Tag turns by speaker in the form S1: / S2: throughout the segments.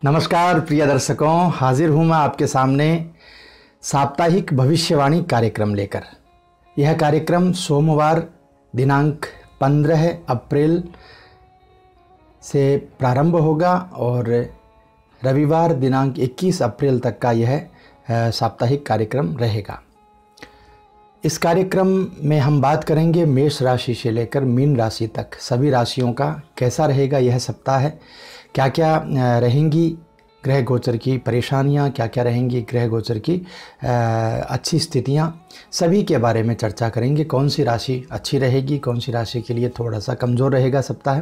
S1: नमस्कार प्रिय दर्शकों, हाजिर हूँ मैं आपके सामने साप्ताहिक भविष्यवाणी कार्यक्रम लेकर। यह कार्यक्रम सोमवार दिनांक 15 अप्रैल से प्रारंभ होगा और रविवार दिनांक 21 अप्रैल तक का यह साप्ताहिक कार्यक्रम रहेगा। इस कार्यक्रम में हम बात करेंगे मेष राशि से लेकर मीन राशि तक सभी राशियों का कैसा रहेगा यह सप्ताह है, क्या क्या रहेंगी ग्रह गोचर की परेशानियां, क्या क्या रहेंगी ग्रह गोचर की अच्छी स्थितियां, सभी के बारे में चर्चा करेंगे। कौन सी राशि अच्छी रहेगी, कौन सी राशि के लिए थोड़ा सा कमज़ोर रहेगा सप्ताह,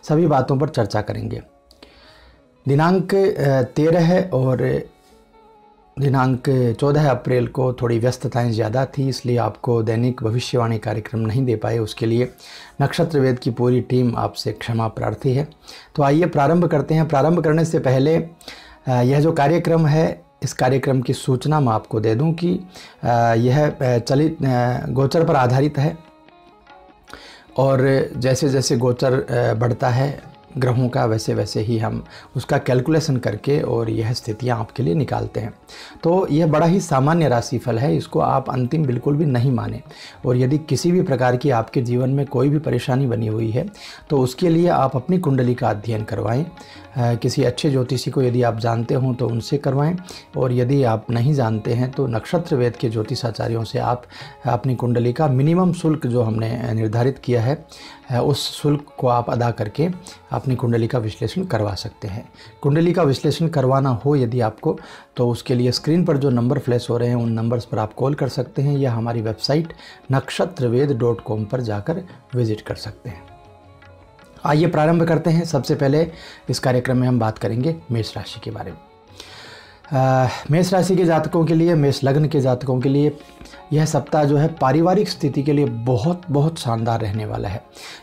S1: सभी बातों पर चर्चा करेंगे। दिनांक 13 और दिनांक 14 अप्रैल को थोड़ी व्यस्तताएं ज़्यादा थी, इसलिए आपको दैनिक भविष्यवाणी कार्यक्रम नहीं दे पाए। उसके लिए नक्षत्र वेद की पूरी टीम आपसे क्षमा प्रार्थी है। तो आइए प्रारंभ करते हैं। प्रारंभ करने से पहले यह जो कार्यक्रम है, इस कार्यक्रम की सूचना मैं आपको दे दूं कि यह चलित गोचर पर आधारित है और जैसे जैसे गोचर बढ़ता है ग्रहों का वैसे वैसे ही हम उसका कैलकुलेशन करके और यह स्थितियां आपके लिए निकालते हैं। तो यह बड़ा ही सामान्य राशिफल है, इसको आप अंतिम बिल्कुल भी नहीं माने। और यदि किसी भी प्रकार की आपके जीवन में कोई भी परेशानी बनी हुई है तो उसके लिए आप अपनी कुंडली का अध्ययन करवाएं। किसी अच्छे ज्योतिषी को यदि आप जानते हों तो उनसे करवाएं, और यदि आप नहीं जानते हैं तो नक्षत्र वेद के ज्योतिषाचार्यों से आप अपनी कुंडली का मिनिमम शुल्क जो हमने निर्धारित किया है उस शुल्क को आप अदा करके अपनी कुंडली का विश्लेषण करवा सकते हैं। कुंडली का विश्लेषण करवाना हो यदि आपको, तो उसके लिए स्क्रीन पर जो नंबर फ्लैश हो रहे हैं उन नंबर्स पर आप कॉल कर सकते हैं या हमारी वेबसाइट nakshatraved.com पर जाकर विजिट कर सकते हैं। आइए प्रारंभ करते हैं। सबसे पहले इस कार्यक्रम में हम बात करेंगे मेष राशि के बारे में। मेष राशि के जातकों के लिए, मेष लग्न के जातकों के लिए यह सप्ताह जो है पारिवारिक स्थिति के लिए बहुत बहुत शानदार रहने वाला है।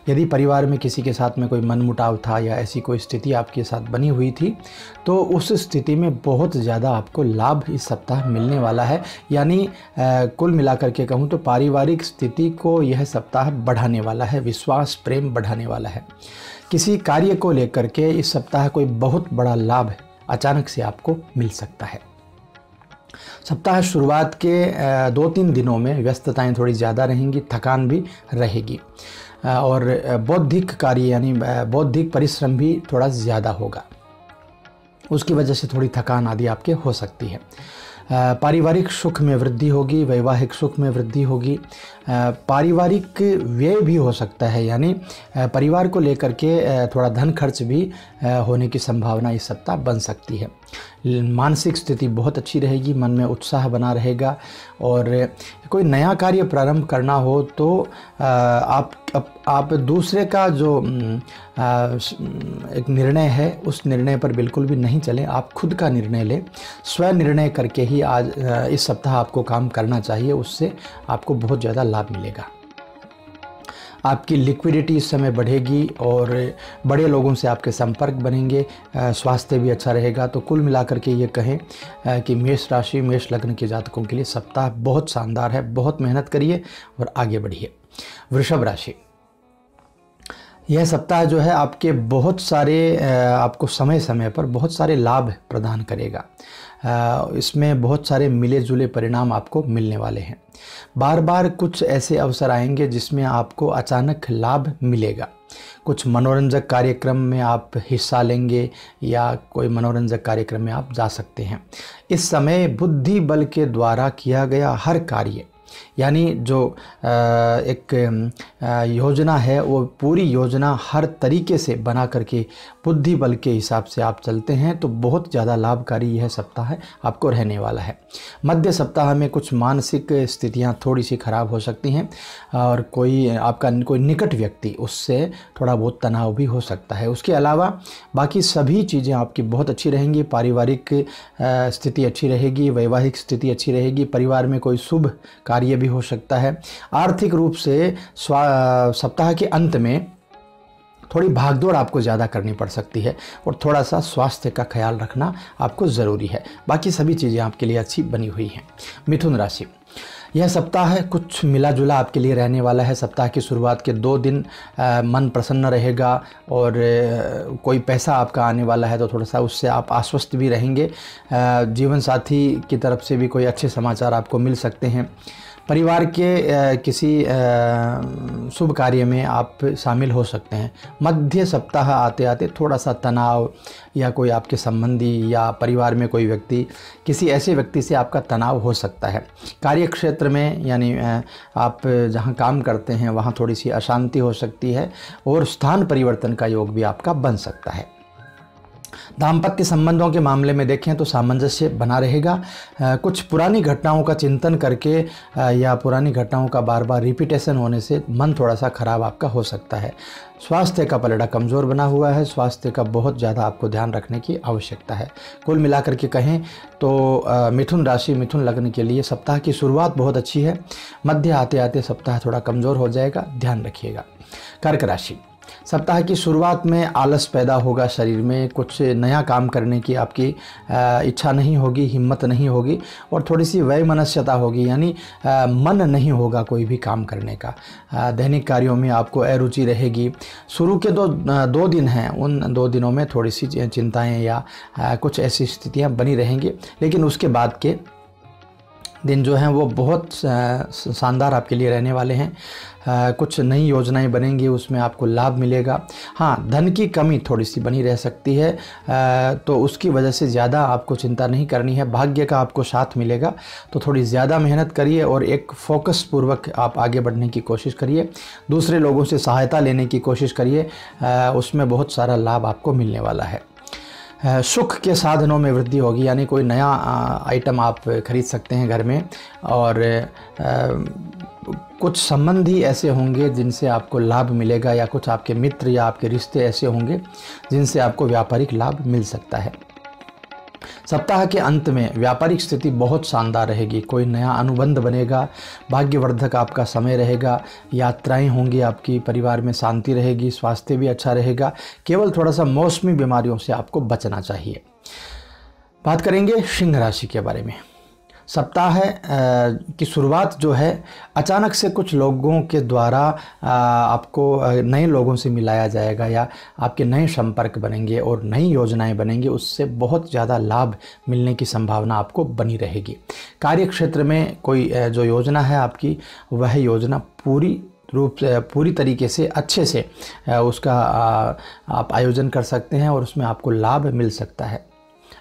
S1: यदि परिवार में किसी के साथ में कोई मनमुटाव था या ऐसी कोई स्थिति आपके साथ बनी हुई थी तो उस स्थिति में बहुत ज़्यादा आपको लाभ इस सप्ताह मिलने वाला है। यानी कुल मिलाकर के कहूँ तो पारिवारिक स्थिति को यह सप्ताह बढ़ाने वाला है, विश्वास प्रेम बढ़ाने वाला है। किसी कार्य को लेकर के इस सप्ताह कोई बहुत बड़ा लाभ अचानक से आपको मिल सकता है। सप्ताह शुरुआत के 2-3 दिनों में व्यस्तताएं थोड़ी ज़्यादा रहेंगी, थकान भी रहेगी और बौद्धिक कार्य यानी बौद्धिक परिश्रम भी थोड़ा ज़्यादा होगा। उसकी वजह से थोड़ी थकान आदि आपके हो सकती है। पारिवारिक सुख में वृद्धि होगी, वैवाहिक सुख में वृद्धि होगी। पारिवारिक व्यय भी हो सकता है, यानी परिवार को लेकर के थोड़ा धन खर्च भी होने की संभावना इस सप्ताह बन सकती है। मानसिक स्थिति बहुत अच्छी रहेगी, मन में उत्साह बना रहेगा और कोई नया कार्य प्रारंभ करना हो तो आप दूसरे का जो एक निर्णय है उस निर्णय पर बिल्कुल भी नहीं चलें, आप खुद का निर्णय लें। स्वयं निर्णय करके ही आज इस सप्ताह आपको काम करना चाहिए, उससे आपको बहुत ज़्यादा लाभ मिलेगा। आपकी लिक्विडिटी इस समय बढ़ेगी और बड़े लोगों से आपके संपर्क बनेंगे, स्वास्थ्य भी अच्छा रहेगा। तो कुल मिलाकर के ये कहें कि मेष राशि, मेष लग्न के जातकों के लिए सप्ताह बहुत शानदार है। बहुत मेहनत करिए और आगे बढ़िए। वृषभ राशि, यह सप्ताह जो है आपके बहुत सारे आपको समय समय पर बहुत सारे लाभ प्रदान करेगा। इसमें बहुत सारे मिले जुले परिणाम आपको मिलने वाले हैं। बार बार कुछ ऐसे अवसर आएंगे जिसमें आपको अचानक लाभ मिलेगा। कुछ मनोरंजक कार्यक्रम में आप हिस्सा लेंगे या कोई मनोरंजक कार्यक्रम में आप जा सकते हैं। इस समय बुद्धि बल के द्वारा किया गया हर कार्य, यानी जो एक योजना है वो पूरी योजना हर तरीके से बना करके बुद्धि बल के हिसाब से आप चलते हैं तो बहुत ज़्यादा लाभकारी यह सप्ताह आपको रहने वाला है। मध्य सप्ताह में कुछ मानसिक स्थितियां थोड़ी सी खराब हो सकती हैं और आपका कोई निकट व्यक्ति उससे थोड़ा बहुत तनाव भी हो सकता है। उसके अलावा बाकी सभी चीज़ें आपकी बहुत अच्छी रहेंगी। पारिवारिक स्थिति अच्छी रहेगी, वैवाहिक स्थिति अच्छी रहेगी, परिवार में कोई शुभ कार्य भी हो सकता है। आर्थिक रूप से सप्ताह के अंत में थोड़ी भागदौड़ आपको ज़्यादा करनी पड़ सकती है और थोड़ा सा स्वास्थ्य का ख्याल रखना आपको ज़रूरी है। बाकी सभी चीज़ें आपके लिए अच्छी बनी हुई हैं। मिथुन राशि, यह सप्ताह कुछ मिला जुला आपके लिए रहने वाला है। सप्ताह की शुरुआत के 2 दिन मन प्रसन्न रहेगा और कोई पैसा आपका आने वाला है तो थोड़ा सा उससे आप आश्वस्त भी रहेंगे। जीवन साथी की तरफ से भी कोई अच्छे समाचार आपको मिल सकते हैं। परिवार के किसी शुभ कार्य में आप शामिल हो सकते हैं। मध्य सप्ताह आते आते थोड़ा सा तनाव या कोई आपके संबंधी या परिवार में कोई व्यक्ति, किसी ऐसे व्यक्ति से आपका तनाव हो सकता है। कार्य क्षेत्र में यानी आप जहां काम करते हैं वहां थोड़ी सी अशांति हो सकती है और स्थान परिवर्तन का योग भी आपका बन सकता है। दाम्पत्य संबंधों के मामले में देखें तो सामंजस्य बना रहेगा। कुछ पुरानी घटनाओं का चिंतन करके या पुरानी घटनाओं का बार बार रिपीटेशन होने से मन थोड़ा सा खराब आपका हो सकता है। स्वास्थ्य का पलड़ा कमज़ोर बना हुआ है। स्वास्थ्य का बहुत ज़्यादा आपको ध्यान रखने की आवश्यकता है। कुल मिलाकर के कहें तो मिथुन राशि, मिथुन लग्न के लिए सप्ताह की शुरुआत बहुत अच्छी है। मध्य आते आते सप्ताह थोड़ा कमज़ोर हो जाएगा, ध्यान रखिएगा। कर्क राशि, सप्ताह की शुरुआत में आलस पैदा होगा शरीर में, कुछ नया काम करने की आपकी इच्छा नहीं होगी, हिम्मत नहीं होगी और थोड़ी सी वैमनस्यता होगी, यानी मन नहीं होगा कोई भी काम करने का। दैनिक कार्यों में आपको अरुचि रहेगी। शुरू के 2 दिन हैं, उन 2 दिनों में थोड़ी सी चिंताएं या कुछ ऐसी स्थितियां बनी रहेंगी, लेकिन उसके बाद के दिन जो हैं वो बहुत शानदार आपके लिए रहने वाले हैं। कुछ नई योजनाएं बनेंगी, उसमें आपको लाभ मिलेगा। हाँ, धन की कमी थोड़ी सी बनी रह सकती है, तो उसकी वजह से ज़्यादा आपको चिंता नहीं करनी है। भाग्य का आपको साथ मिलेगा, तो थोड़ी ज़्यादा मेहनत करिए और एक फोकस पूर्वक आप आगे बढ़ने की कोशिश करिए। दूसरे लोगों से सहायता लेने की कोशिश करिए, उसमें बहुत सारा लाभ आपको मिलने वाला है। सुख के साधनों में वृद्धि होगी, यानी कोई नया आइटम आप खरीद सकते हैं घर में और कुछ संबंधी ऐसे होंगे जिनसे आपको लाभ मिलेगा या कुछ आपके मित्र या आपके रिश्ते ऐसे होंगे जिनसे आपको व्यापारिक लाभ मिल सकता है। सप्ताह के अंत में व्यापारिक स्थिति बहुत शानदार रहेगी। कोई नया अनुबंध बनेगा, भाग्यवर्धक आपका समय रहेगा, यात्राएं होंगी आपकी, परिवार में शांति रहेगी, स्वास्थ्य भी अच्छा रहेगा। केवल थोड़ा सा मौसमी बीमारियों से आपको बचना चाहिए। बात करेंगे सिंह राशि के बारे में। सप्ताह की शुरुआत जो है अचानक से कुछ लोगों के द्वारा आपको नए लोगों से मिलाया जाएगा या आपके नए संपर्क बनेंगे और नई योजनाएं बनेंगी, उससे बहुत ज़्यादा लाभ मिलने की संभावना आपको बनी रहेगी। कार्य क्षेत्र में कोई जो योजना है आपकी, वह योजना पूरी तरीके से अच्छे से उसका आप आयोजन कर सकते हैं और उसमें आपको लाभ मिल सकता है।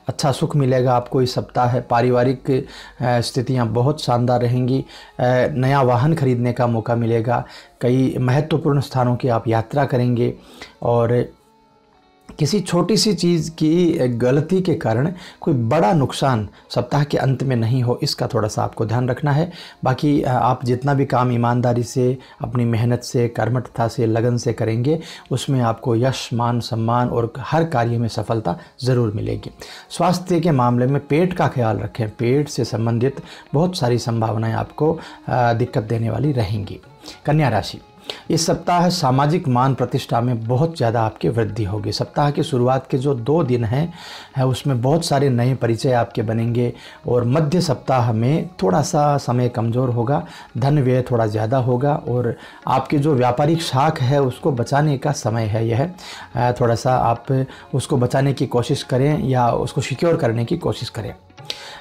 S1: अच्छा सुख मिलेगा आपको इस सप्ताह। पारिवारिक स्थितियां बहुत शानदार रहेंगी। नया वाहन खरीदने का मौका मिलेगा। कई महत्वपूर्ण स्थानों की आप यात्रा करेंगे और किसी छोटी सी चीज़ की गलती के कारण कोई बड़ा नुकसान सप्ताह के अंत में नहीं हो, इसका थोड़ा सा आपको ध्यान रखना है। बाकी आप जितना भी काम ईमानदारी से, अपनी मेहनत से, कर्मठता से, लगन से करेंगे, उसमें आपको यश, मान, सम्मान और हर कार्य में सफलता ज़रूर मिलेगी। स्वास्थ्य के मामले में पेट का ख्याल रखें। पेट से संबंधित बहुत सारी संभावनाएं आपको दिक्कत देने वाली रहेंगी। कन्या राशि, इस सप्ताह सामाजिक मान प्रतिष्ठा में बहुत ज़्यादा आपकी वृद्धि होगी। सप्ताह की शुरुआत के जो 2 दिन हैं उसमें बहुत सारे नए परिचय आपके बनेंगे और मध्य सप्ताह में थोड़ा सा समय कमज़ोर होगा, धन व्यय थोड़ा ज़्यादा होगा और आपकी जो व्यापारिक शाख है उसको बचाने का समय है। यह थोड़ा सा आप उसको बचाने की कोशिश करें या उसको सिक्योर करने की कोशिश करें।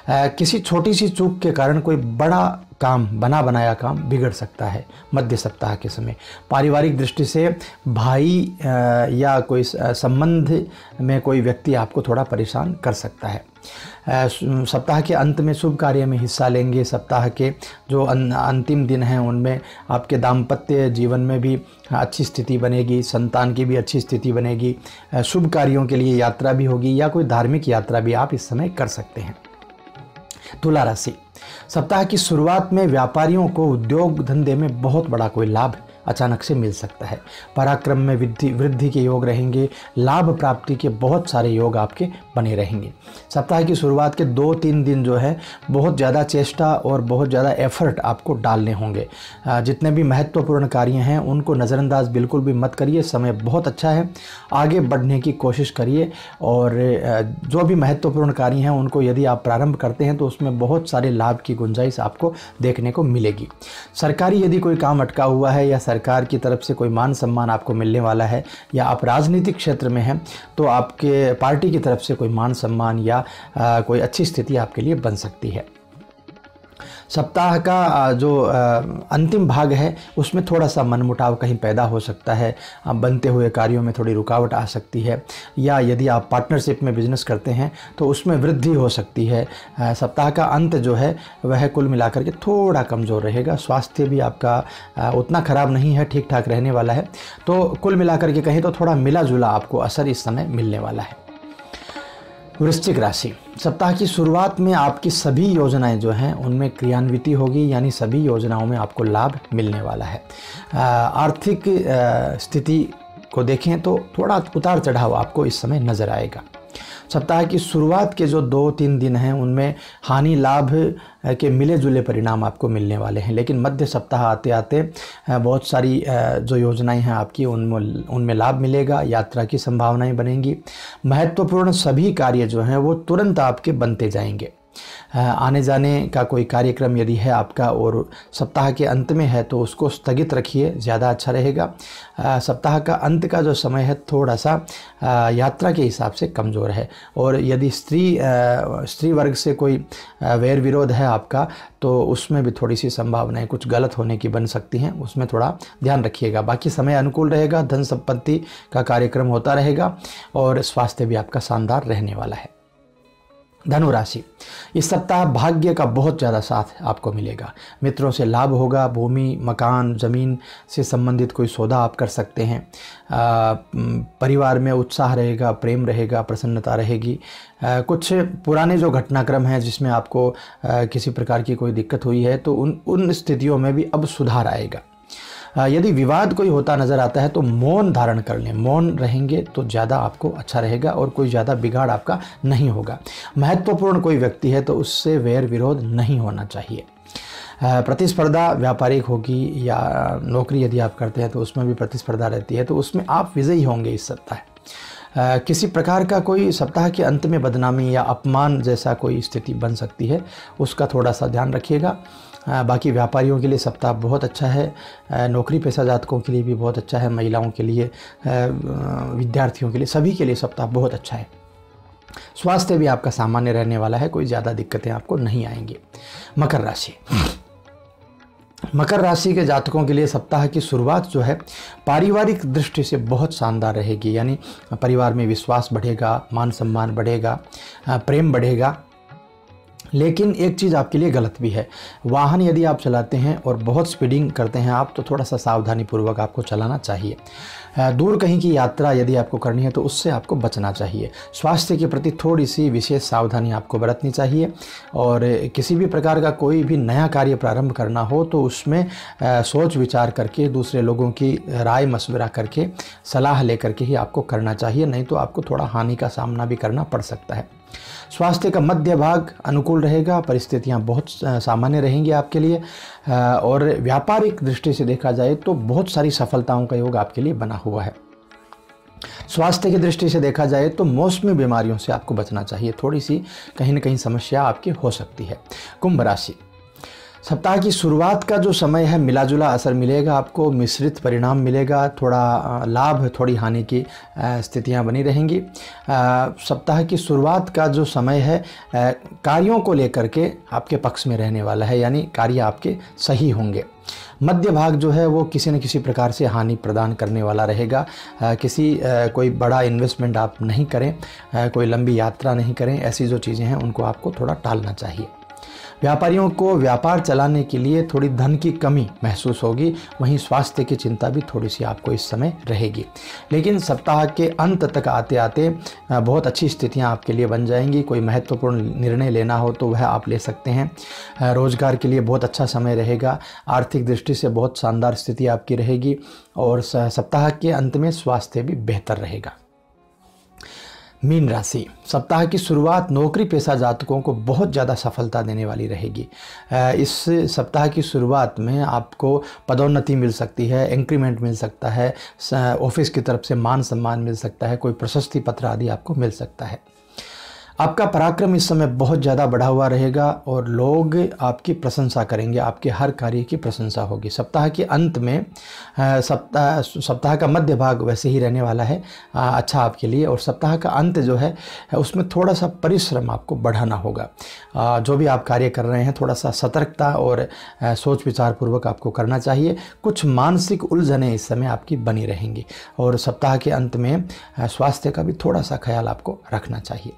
S1: किसी छोटी सी चूक के कारण कोई बड़ा काम, बना बनाया काम बिगड़ सकता है मध्य सप्ताह के समय। पारिवारिक दृष्टि से भाई या कोई संबंध में कोई व्यक्ति आपको थोड़ा परेशान कर सकता है। सप्ताह के अंत में शुभ कार्य में हिस्सा लेंगे। सप्ताह के जो अंतिम दिन हैं उनमें आपके दाम्पत्य जीवन में भी अच्छी स्थिति बनेगी, संतान की भी अच्छी स्थिति बनेगी। शुभ कार्यों के लिए यात्रा भी होगी या कोई धार्मिक यात्रा भी आप इस समय कर सकते हैं। तुला राशि, सप्ताह की शुरुआत में व्यापारियों को उद्योग धंधे में बहुत बड़ा कोई लाभ अचानक से मिल सकता है। पराक्रम में वृद्धि के योग रहेंगे। लाभ प्राप्ति के बहुत सारे योग आपके बने रहेंगे। सप्ताह की शुरुआत के 2-3 दिन जो है बहुत ज़्यादा चेष्टा और बहुत ज़्यादा एफर्ट आपको डालने होंगे। जितने भी महत्वपूर्ण कार्य हैं उनको नज़रअंदाज बिल्कुल भी मत करिए। समय बहुत अच्छा है, आगे बढ़ने की कोशिश करिए। और जो भी महत्वपूर्ण कार्य हैं उनको यदि आप प्रारंभ करते हैं तो उसमें बहुत सारे लाभ की गुंजाइश आपको देखने को मिलेगी। सरकारी यदि कोई काम अटका हुआ है या सरकार की तरफ से कोई मान सम्मान आपको मिलने वाला है, या आप राजनीतिक क्षेत्र में हैं तो आपके पार्टी की तरफ से कोई मान सम्मान या कोई अच्छी स्थिति आपके लिए बन सकती है। सप्ताह का जो अंतिम भाग है उसमें थोड़ा सा मनमुटाव कहीं पैदा हो सकता है। बनते हुए कार्यों में थोड़ी रुकावट आ सकती है, या यदि आप पार्टनरशिप में बिजनेस करते हैं तो उसमें वृद्धि हो सकती है। सप्ताह का अंत जो है वह कुल मिलाकर के थोड़ा कमज़ोर रहेगा। स्वास्थ्य भी आपका उतना ख़राब नहीं है, ठीक ठाक रहने वाला है। तो कुल मिलाकर के कहीं तो थोड़ा मिला जुला आपको असर इस समय मिलने वाला है। वृश्चिक राशि, सप्ताह की शुरुआत में आपकी सभी योजनाएं जो हैं उनमें क्रियान्विति होगी, यानी सभी योजनाओं में आपको लाभ मिलने वाला है। आर्थिक स्थिति को देखें तो थोड़ा उतार चढ़ाव आपको इस समय नज़र आएगा। सप्ताह की शुरुआत के जो 2-3 दिन हैं उनमें हानि लाभ के मिले जुले परिणाम आपको मिलने वाले हैं, लेकिन मध्य सप्ताह आते आते बहुत सारी जो योजनाएं हैं आपकी उनमें लाभ मिलेगा। यात्रा की संभावनाएं बनेंगी। महत्वपूर्ण सभी कार्य जो हैं वो तुरंत आपके बनते जाएंगे। आने जाने का कोई कार्यक्रम यदि है आपका और सप्ताह के अंत में है तो उसको स्थगित रखिए, ज़्यादा अच्छा रहेगा। सप्ताह का अंत का जो समय है थोड़ा सा यात्रा के हिसाब से कमज़ोर है। और यदि स्त्री वर्ग से कोई वैर विरोध है आपका तो उसमें भी थोड़ी सी संभावनाएं कुछ गलत होने की बन सकती हैं, उसमें थोड़ा ध्यान रखिएगा। बाकी समय अनुकूल रहेगा, धन संपत्ति का कार्यक्रम होता रहेगा और स्वास्थ्य भी आपका शानदार रहने वाला है। धनु राशि, इस सप्ताह भाग्य का बहुत ज़्यादा साथ आपको मिलेगा। मित्रों से लाभ होगा। भूमि, मकान, ज़मीन से संबंधित कोई सौदा आप कर सकते हैं। परिवार में उत्साह रहेगा, प्रेम रहेगा, प्रसन्नता रहेगी। कुछ पुराने जो घटनाक्रम हैं जिसमें आपको किसी प्रकार की कोई दिक्कत हुई है तो उन स्थितियों में भी अब सुधार आएगा। यदि विवाद कोई होता नज़र आता है तो मौन धारण कर लें। मौन रहेंगे तो ज़्यादा आपको अच्छा रहेगा और कोई ज़्यादा बिगाड़ आपका नहीं होगा। महत्वपूर्ण कोई व्यक्ति है तो उससे वैर विरोध नहीं होना चाहिए। प्रतिस्पर्धा व्यापारिक होगी या नौकरी यदि आप करते हैं तो उसमें भी प्रतिस्पर्धा रहती है, तो उसमें आप विजयी होंगे इस सप्ताह। किसी प्रकार का कोई सप्ताह के अंत में बदनामी या अपमान जैसा कोई स्थिति बन सकती है, उसका थोड़ा सा ध्यान रखिएगा। बाकी व्यापारियों के लिए सप्ताह बहुत अच्छा है। नौकरी पेशा जातकों के लिए भी बहुत अच्छा है। महिलाओं के लिए, विद्यार्थियों के लिए, सभी के लिए सप्ताह बहुत अच्छा है। स्वास्थ्य भी आपका सामान्य रहने वाला है, कोई ज़्यादा दिक्कतें आपको नहीं आएंगी। मकर राशि, मकर राशि के जातकों के लिए सप्ताह की शुरुआत जो है पारिवारिक दृष्टि से बहुत शानदार रहेगी। यानी परिवार में विश्वास बढ़ेगा, मान सम्मान बढ़ेगा, प्रेम बढ़ेगा। लेकिन एक चीज़ आपके लिए गलत भी है। वाहन यदि आप चलाते हैं और बहुत स्पीडिंग करते हैं आप तो थोड़ा सा सावधानी पूर्वक आपको चलाना चाहिए। दूर कहीं की यात्रा यदि आपको करनी है तो उससे आपको बचना चाहिए। स्वास्थ्य के प्रति थोड़ी सी विशेष सावधानी आपको बरतनी चाहिए। और किसी भी प्रकार का कोई भी नया कार्य प्रारंभ करना हो तो उसमें सोच विचार करके, दूसरे लोगों की राय मशवरा करके, सलाह लेकर के ही आपको करना चाहिए, नहीं तो आपको थोड़ा हानि का सामना भी करना पड़ सकता है। स्वास्थ्य का मध्य भाग अनुकूल रहेगा, परिस्थितियां बहुत सामान्य रहेंगी आपके लिए। और व्यापारिक दृष्टि से देखा जाए तो बहुत सारी सफलताओं का योग आपके लिए बना हुआ है। स्वास्थ्य की दृष्टि से देखा जाए तो मौसमी बीमारियों से आपको बचना चाहिए, थोड़ी सी कहीं न कहीं समस्या आपकी हो सकती है। कुंभ राशि, सप्ताह की शुरुआत का जो समय है मिला जुला असर मिलेगा आपको, मिश्रित परिणाम मिलेगा। थोड़ा लाभ, थोड़ी हानि की स्थितियां बनी रहेंगी। सप्ताह की शुरुआत का जो समय है कार्यों को लेकर के आपके पक्ष में रहने वाला है, यानी कार्य आपके सही होंगे। मध्य भाग जो है वो किसी न किसी प्रकार से हानि प्रदान करने वाला रहेगा। कोई बड़ा इन्वेस्टमेंट आप नहीं करें, कोई लंबी यात्रा नहीं करें, ऐसी जो चीज़ें हैं उनको आपको थोड़ा टालना चाहिए। व्यापारियों को व्यापार चलाने के लिए थोड़ी धन की कमी महसूस होगी। वहीं स्वास्थ्य की चिंता भी थोड़ी सी आपको इस समय रहेगी, लेकिन सप्ताह के अंत तक आते आते बहुत अच्छी स्थितियां आपके लिए बन जाएंगी। कोई महत्वपूर्ण निर्णय लेना हो तो वह आप ले सकते हैं। रोजगार के लिए बहुत अच्छा समय रहेगा। आर्थिक दृष्टि से बहुत शानदार स्थिति आपकी रहेगी और सप्ताह के अंत में स्वास्थ्य भी बेहतर रहेगा। मीन राशि, सप्ताह की शुरुआत नौकरी पेशा जातकों को बहुत ज़्यादा सफलता देने वाली रहेगी। इस सप्ताह की शुरुआत में आपको पदोन्नति मिल सकती है, इंक्रीमेंट मिल सकता है, ऑफिस की तरफ से मान सम्मान मिल सकता है, कोई प्रशस्ति पत्र आदि आपको मिल सकता है। आपका पराक्रम इस समय बहुत ज़्यादा बढ़ा हुआ रहेगा और लोग आपकी प्रशंसा करेंगे, आपके हर कार्य की प्रशंसा होगी। सप्ताह के अंत में सप्ताह का मध्य भाग वैसे ही रहने वाला है अच्छा आपके लिए, और सप्ताह का अंत जो है उसमें थोड़ा सा परिश्रम आपको बढ़ाना होगा। जो भी आप कार्य कर रहे हैं थोड़ा सा सतर्कता और सोच विचार पूर्वक आपको करना चाहिए। कुछ मानसिक उलझनें इस समय आपकी बनी रहेंगी और सप्ताह के अंत में स्वास्थ्य का भी थोड़ा सा ख्याल आपको रखना चाहिए।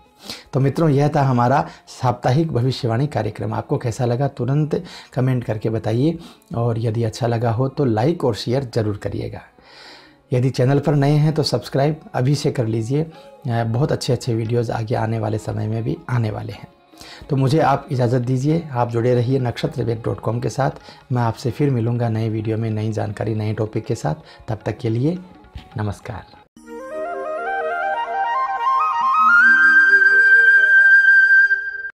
S1: तो मित्रों, यह था हमारा साप्ताहिक भविष्यवाणी कार्यक्रम। आपको कैसा लगा तुरंत कमेंट करके बताइए, और यदि अच्छा लगा हो तो लाइक और शेयर ज़रूर करिएगा। यदि चैनल पर नए हैं तो सब्सक्राइब अभी से कर लीजिए। बहुत अच्छे वीडियोज़ आगे आने वाले समय में भी आने वाले हैं। तो मुझे आप इजाज़त दीजिए। आप जुड़े रहिए NakshatraVed.com के साथ। मैं आपसे फिर मिलूँगा नए वीडियो में, नई जानकारी, नए टॉपिक के साथ। तब तक के लिए नमस्कार।